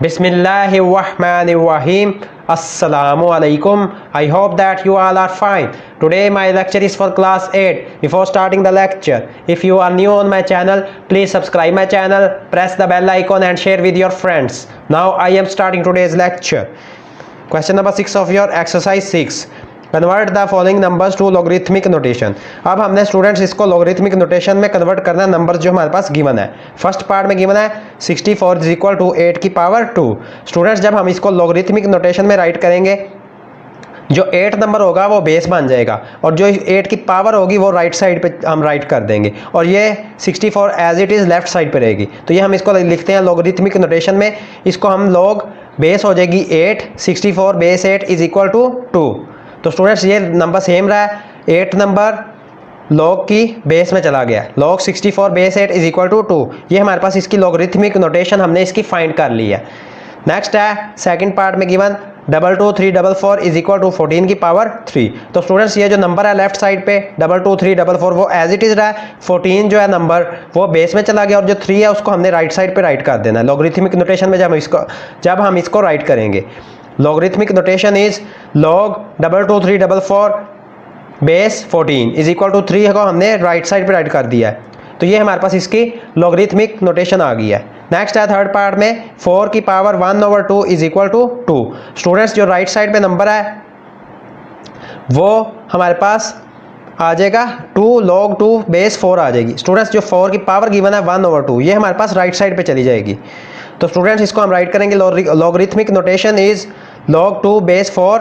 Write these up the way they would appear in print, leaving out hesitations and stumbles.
Bismillahirrahmanirrahim. Assalamu alaikum. I hope that you all are fine. Today my lecture is for class 8. Before starting the lecture, if you are new on my channel, please subscribe my channel, press the bell icon and share with your friends. Now I am starting today's lecture. Question number 6 of your exercise 6. Convert the following numbers to logarithmic notation. अब हमने students इसको logarithmic notation में convert करना है। Numbers जो हमारे पास given है, first part में गिवन है 64 इज इक्वल टू 8 की पावर 2। स्टूडेंट्स जब हम इसको लॉगरिथमिक नोटेशन में राइट करेंगे, जो 8 नंबर होगा वो बेस बन जाएगा और जो 8 की पावर होगी वो राइट साइड पे हम राइट कर देंगे और ये 64 as it is left side पे रहेगी। तो ये हम इसको लिखते हैं लॉगरिथमिक नोटेशन में। इसको हम लॉग बेस हो जाएगी 8, 64 बेस 8 इज इक्वल टू 2। तो स्टूडेंट्स ये नंबर सेम रहा है, 8 नंबर लॉग की बेस में चला गया, log 64 base 8 is equal to 2। ये हमारे पास इसकी लॉगरिथमिक नोटेशन हमने इसकी फाइंड कर ली है। नेक्स्ट है सेकंड पार्ट में गिवन 22344 इज इक्वल टू 14 की पावर 3। तो स्टूडेंट्स ये जो नंबर है लेफ्ट साइड पे 22344 वो एज इट इज रहा है, 14 जो है नंबर वो बेस में चला गया और जो 3 है उसको हमने राइट साइड पे राइट कर देना है। लॉगरिथमिक नोटेशन में जब हम इसको राइट करेंगे, logarithmic notation is log 22344 base 14 is equal to 3 को हमने राइट साइड पे राइट कर दिया है। तो ये हमारे पास इसकी लॉगरिथमिक नोटेशन आ गई है। नेक्स्ट है थर्ड पार्ट में 4 की power 1/2 is equal to 2। Students जो राइट साइड पे नंबर है वो हमारे पास आ जाएगा 2 log 2 बेस 4 आ जाएगी। स्टूडेंट्स जो 4 की पावर गिवन है 1/2 ये हमारे पास राइट साइड पे चली जाएगी। तो स्टूडेंट्स इसको हम राइट करेंगे, logarithmic notation is log 2 base 4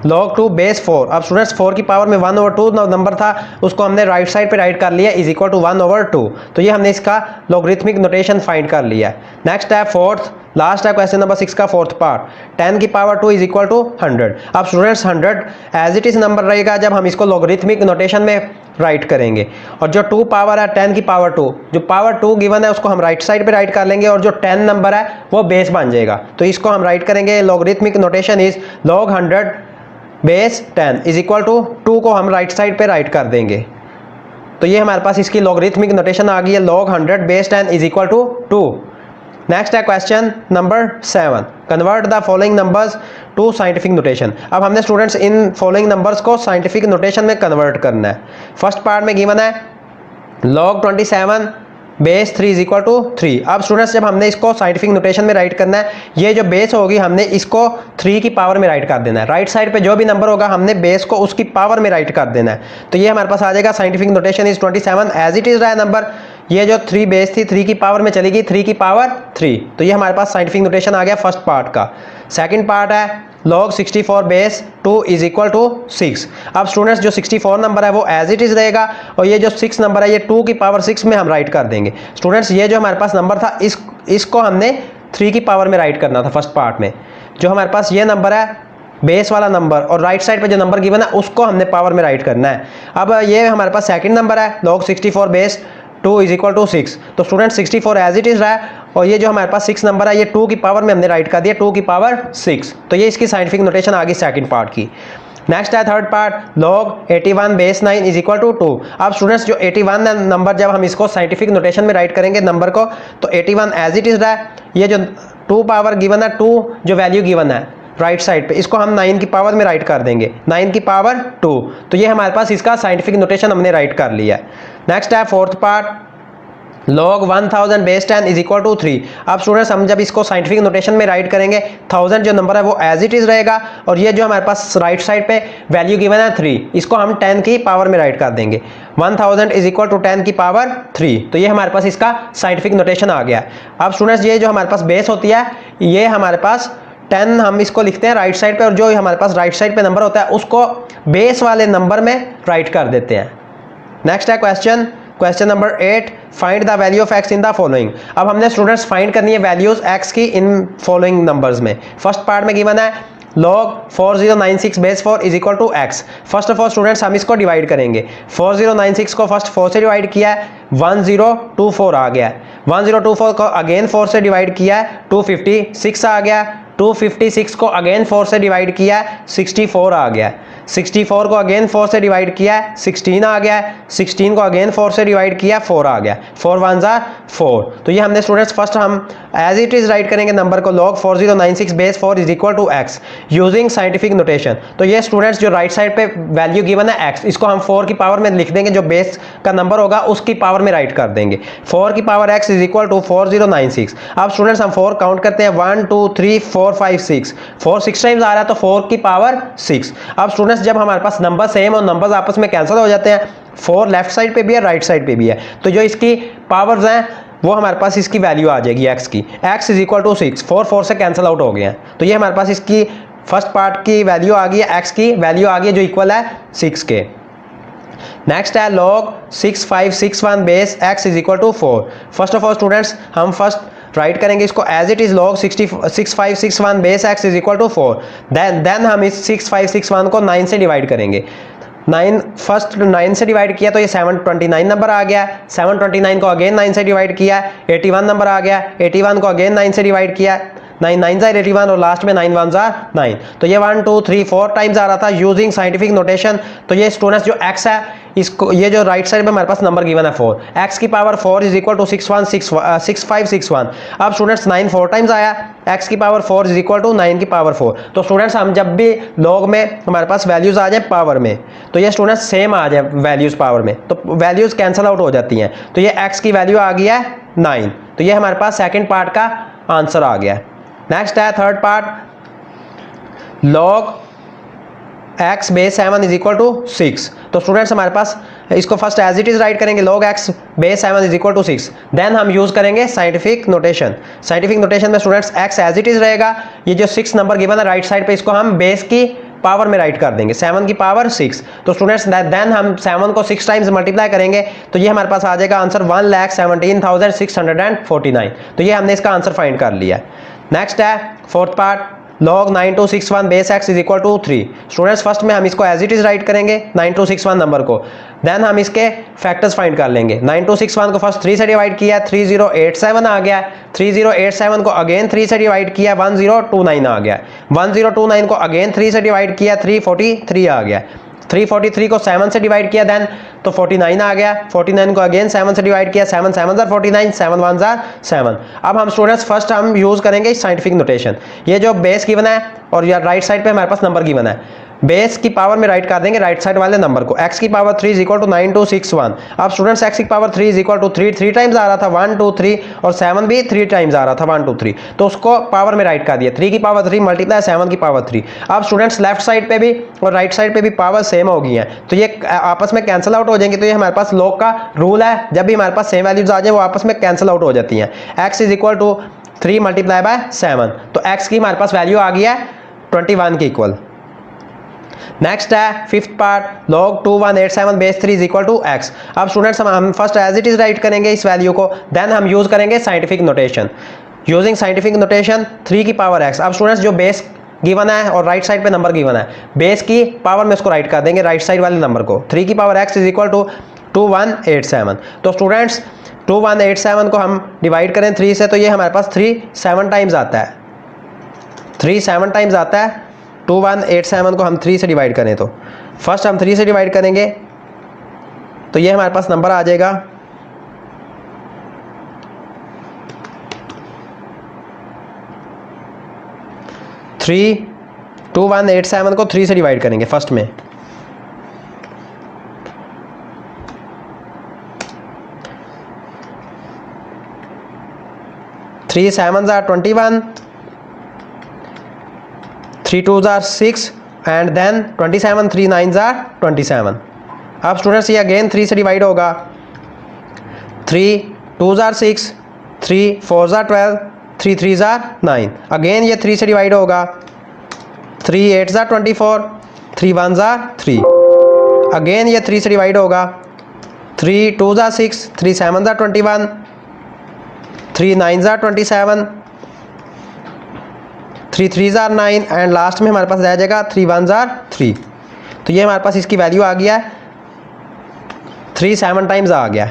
log 2 base 4। अब स्टूडेंट्स 4 की पावर में 1/2 नंबर था उसको हमने राइट साइड पे राइट कर लिया इज इक्वल टू 1/2। तो ये हमने इसका लॉगरिथमिक नोटेशन फाइंड कर लिया। नेक्स्ट है फोर्थ लास्ट है क्वेश्चन नंबर 6 का फोर्थ पार्ट, 10 की पावर 2 इज इक्वल टू 100। अब students 100 as it is number रहेगा जब हम इसको लॉगरिथमिक नोटेशन में राइट करेंगे और जो 2 पावर है 10 की पावर 2, जो पावर 2 गिवन है उसको हम राइट साइड पे राइट कर लेंगे और जो 10 नंबर है वो बेस बन जाएगा। तो इसको हम राइट करेंगे, logarithmic notation is log 100 base 10 is equal to 2 को हम राइट साइड पे राइट कर देंगे। तो ये हमारे पास इसकी लॉगरिथमिक नोटेशन आ गई है, log 100 base 10 is equal to 2। Next है question number 7, convert the following numbers to scientific notation. अब हमने स्टूडेंट्स इन फॉलोइंग नंबर्स को साइंटिफिक नोटेशन में कन्वर्ट करना है। फर्स्ट पार्ट में गिवन है log 27 base 3 is equal to 3। अब स्टूडेंट्स जब हमने इसको साइंटिफिक नोटेशन में राइट करना है, ये जो बेस होगी हमने इसको 3 की पावर में राइट कर देना है। राइट साइड पे जो भी नंबर होगा हमने बेस को उसकी पावर में राइट कर देना है। तो ये हमारे पास आ जाएगा scientific notation is 27 as it is रहा है नंबर, ये जो 3 बेस थी 3 की पावर में चली गई 3 की पावर 3। तो ये हमारे पास साइंटिफिक नोटेशन आ गया फर्स्ट पार्ट का। सेकंड पार्ट है log 64 base 2 is equal to 6। अब स्टूडेंट्स जो 64 नंबर है वो एज इट इज रहेगा और ये जो 6 नंबर है ये 2 की पावर 6 में हम राइट कर देंगे। स्टूडेंट्स ये जो हमारे पास नंबर था इसको हमने 3 की पावर में राइट करना था फर्स्ट पार्ट में। जो हमारे पास ये नंबर है बेस वाला नंबर और राइट साइड पे जो नंबर गिवन है उसको हमने पावर में राइट करना है। अब ये हमारे पास सेकंड नंबर है log 64 base 2 is equal to 6। तो स्टूडेंट 64 एज इट इज रहा है और ये जो हमारे पास 6 नंबर है ये 2 की पावर में हमने राइट कर दिया 2 की पावर 6। तो ये इसकी साइंटिफिक नोटेशन आ गई सेकंड पार्ट की। नेक्स्ट है third part log 81 base 9 is equal to 2। अब स्टूडेंट्स जो 81 नंबर जब हम इसको साइंटिफिक नोटेशन में राइट करेंगे नंबर को, तो 81 एज इट इज रहा है, ये जो 2 पावर गिवन है 2 जो वैल्यू गिवन है राइट साइड पे इसको हम 9 की पावर में राइट कर देंगे 9 की पावर 2। तो ये हमारे पास इसका साइंटिफिक नोटेशन हमने राइट कर लिया है। नेक्स्ट है fourth part log 1000 base 10 is equal to 3। अब स्टूडेंट्स हम जब इसको साइंटिफिक नोटेशन में राइट करेंगे 1000 जो नंबर है वो एज इट इज रहेगा और ये जो हमारे पास राइट साइड पे वैल्यू गिवन है 3 इसको हम 10 की पावर में राइट कर देंगे 1000 इज इक्वल टू 10 की पावर 3। तो ये हमारे पास इसका साइंटिफिक नोटेशन आ गया। अब स्टूडेंट्स ये जो हमारे पास बेस होती है ये हमारे पास 10 हम इसको लिखते हैं राइट साइड पे और जो हमारे पास राइट साइड पे नंबर होता है उसको बेस वाले नंबर में राइट कर देते हैं। नेक्स्ट है question number 8, find the value of x in the following. अब हमने स्टूडेंट्स फाइंड करनी है वैल्यूज x की इन फॉलोइंग नंबर्स में। फर्स्ट पार्ट में गिवन है log 4096 base 4 is equal to x। First of all students हम इसको डिवाइड करेंगे, 4096 को फर्स्ट 4 से डिवाइड किया है 1024 आ गया, 1024 को अगेन 4 से डिवाइड किया है 256 आ गया, 256 को अगेन 4 से डिवाइड किया 64 आ गया, 64 को अगेन 4 से डिवाइड किया है, 16 आ गया है, 16 को अगेन 4 से डिवाइड किया, 4 आ गया, 4 1 जार 4। तो ये हमने स्टूडेंट्स फर्स्ट हम एज इट इज राइट करेंगे नंबर को log 4096 base 4 is equal to x using scientific notation. तो ये स्टूडेंट्स जो राइट साइड पे वैल्यू गिवन है x, इसको हम 4 की पावर में लिख देंगे, जो बेस का नंबर होगा उसकी पावर में राइट कर देंगे। 4 की power x is equal to 4096। अब स्टूडेंट्स हम 4 काउंट करते हैं, 1 2 3 4 5 6, 4 6 टाइम्स आ रहा है तो 4 की पावर 6। अब स्टूडेंट्स जब हमारे पास नंबर सेम और नंबर्स आपस में कैंसिल हो जाते हैं, 4 लेफ्ट साइड पे भी है राइट साइड पे भी है, तो जो इसकी पावर्स हैं वो हमारे पास इसकी वैल्यू आ जाएगी x की, x इज इक्वल टू 6, 4 4 से कैंसिल आउट हो गए हैं, तो ये हमारे पास इसकी फर्स्ट पार्ट की वैल्यू आ गई है, x की वैल्यू आ गई है जो इक्वल है 6 के। नेक्स्ट है log 6561 base x is equal to 4। First of all students हम फर्स्ट राइट करेंगे इसको as it is log 6561 base x is equal to 4। Then हम इस 6561 को 9 से डिवाइड करेंगे। 9 फर्स्ट 9 से डिवाइड किया तो ये 729 नंबर आ गया, 729 को अगेन 9 से डिवाइड किया, 81 नंबर आ गया, 81 को अगेन 9 से डिवाइड किया, 9 9 जार 81 और लास्ट में 9 1 जार 9। तो ये 1 2 3 4 टाइम्स आ रहा था यूजिंग साइंटिफिक नोटेशन। तो ये स्टूडेंट्स जो x है, इसको ये जो राइट साइड में हमारे पास नंबर गिवन है 4, x की पावर 4 इज इक्वल टू 6561। अब स्टूडेंट्स 9 4 टाइम्स आया, x की पावर 4 इज इक्वल टू 9 की पावर 4। तो स्टूडेंट्स हम जब भी लॉग में हमारे पास वैल्यूज आ जाए पावर में, तो ये स्टूडेंट्स सेम आ जाए वैल्यूज पावर में, तो वैल्यूज कैंसिल आउट हो जाती हैं। तो ये x की वैल्यू आ गई है 9, तो ये हमारे पास सेकेंड पार्ट का आंसर आ गया। नेक्स्ट है third part, log x base 7 is equal to 6। तो स्टूडेंट्स हमारे पास इसको first as it is write करेंगे, log x base 7 is equal to 6। Then हम यूज करेंगे साइंटिफिक नोटेशन। साइंटिफिक नोटेशन में students x as it is रहेगा, ये जो 6 नंबर गिवन है राइट साइड पे इसको हम बेस की पावर में राइट कर देंगे, 7 की पावर 6। तो स्टूडेंट्स देन हम 7 को 6 टाइम्स मल्टीप्लाई करेंगे, तो ये हमारे पास आ जाएगा आंसर 1,17,649। तो ये हमने इसका आंसर फाइंड कर लिया। नेक्स्ट है fourth part, log 9261 base x is equal to 3। Students first में हम इसको एज इट इज राइट करेंगे 9261 नंबर को, देन हम इसके फैक्टर्स फाइंड कर लेंगे। 9261 को फर्स्ट 3 से डिवाइड किया, 3087 आ गया, 3087 को अगेन 3 से डिवाइड किया, 1029 आ गया, 1029 को अगेन 3 से डिवाइड किया, 343 आ गया, 343 को 7 से डिवाइड किया देन तो 49 आ गया, 49 को अगेन 7 से डिवाइड किया, 7 7 जार 49, 7 1 जार 7। अब हम स्टूडेंट्स फर्स्ट हम यूज करेंगे साइंटिफिक नोटेशन। ये जो बेस गिवन है और या राइट साइड पे हमारे पास नंबर गिवन है, बेस की पावर में राइट कर देंगे राइट साइड वाले नंबर को। x की पावर 3 इज इक्वल टू 9261। अब स्टूडेंट्स x की power 3 is equal to 3 times आ रहा था 1 2 3 और 7 भी 3 टाइम्स आ रहा था 1 2 3, तो उसको पावर में राइट कर दिया। 3 की पावर 3 मल्टीप्लाई 7 की पावर 3। अब स्टूडेंट्स लेफ्ट साइड पे भी और राइट साइड पे भी पावर सेम हो गई हैं, तो ये आपस में कैंसिल आउट हो जाएंगे। तो ये हमारे पास लॉग का रूल है, जब भी हमारे पास सेम वैल्यूज आ जाए वो आपस में कैंसिल आउट हो जाती हैं। x is equal to 3 multiply by 7, तो x की हमारे पास वैल्यू आ गई है 21 के इक्वल। नेक्स्ट है fifth part, log 2187 base 3 is equal to x। अब स्टूडेंट्स हम first as it is write करेंगे इस वैल्यू को, देन हम यूज करेंगे scientific notation. Using scientific notation 3 की पावर x। अब स्टूडेंट्स जो बेस गिवन है और राइट साइड पे नंबर गिवन है, बेस की पावर में उसको राइट कर देंगे राइट साइड वाले नंबर को। 3 की power x is equal to 2187। तो स्टूडेंट्स 2187 को हम डिवाइड करें 3 से, तो ये हमारे पास 3 7 टाइम्स आता है, 3 7 टाइम्स आता है। 2187 को हम 3 से डिवाइड करें तो फर्स्ट हम 3 से डिवाइड करेंगे, तो ये हमारे पास नंबर आ जाएगा 2187 को 3 से डिवाइड करेंगे फर्स्ट में, थ्री 7 जार 21, 3 2 जार 6 एंड देन 27, 3 9 जार 27। अब स्टूडेंट्स ये अगेन 3 से डिवाइड होगा, 3 2 जार 6, 3 4 जार 12, 3 3 जार 9। अगेन ये 3 से डिवाइड होगा, 3 8 जार 24, 3 1 जार 3। अगेन ये 3 से डिवाइड होगा, 3 2 जार 6, 3 7 जार 21, 3 9 जार 27, 3 3 जार 9 एंड लास्ट में हमारे पास रह जाएगा 3 1 जार 3। तो ये हमारे पास इसकी वैल्यू आ गया है 3 7 टाइम्स आ गया,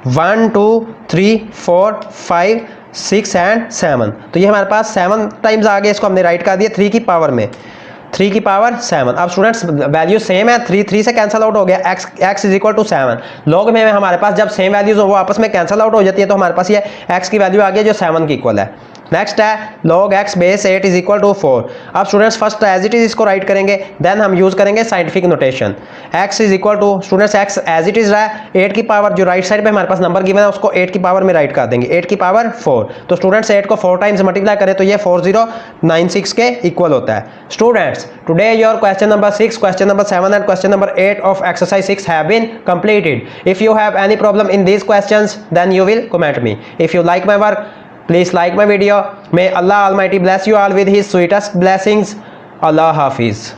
1 2 3 4 5 6 एंड 7। तो ये हमारे पास 7 टाइम्स आ गया, इसको हमने राइट कर दिया 3 की पावर में। 3 की पावर 7। अब स्टूडेंट्स वैल्यू सेम है, 3 से कैंसिल आउट हो गया, x is equal to 7। Log में हमारे पास जब सेम वैल्यूज हो वो आपस में कैंसिल आउट हो जाती है, तो हमारे पास ये x की वैल्यू आ गई जो 7 की इक्वल है। नेक्स्ट है log x base 8 is equal to 4। अब students first as it is इसको राइट करेंगे, देन हम यूज करेंगे scientific notation. x is equal to students x as it is रहा है, 8 की पावर जो राइट साइड पे हमारे पास नंबर गिवन है उसको 8 की पावर में राइट कर देंगे, 8 की पावर 4। तो स्टूडेंट्स 8 को 4 टाइम्स मल्टीप्लाई करें तो ये 4096 के इक्वल होता है। Students today your question number 6, question number 7 and question number 8 of exercise 6 have been completed. If you have any problem in these questions, then you will comment me. If you like my work, please like my video. May Allah Almighty bless you all with His sweetest blessings. Allah Hafiz.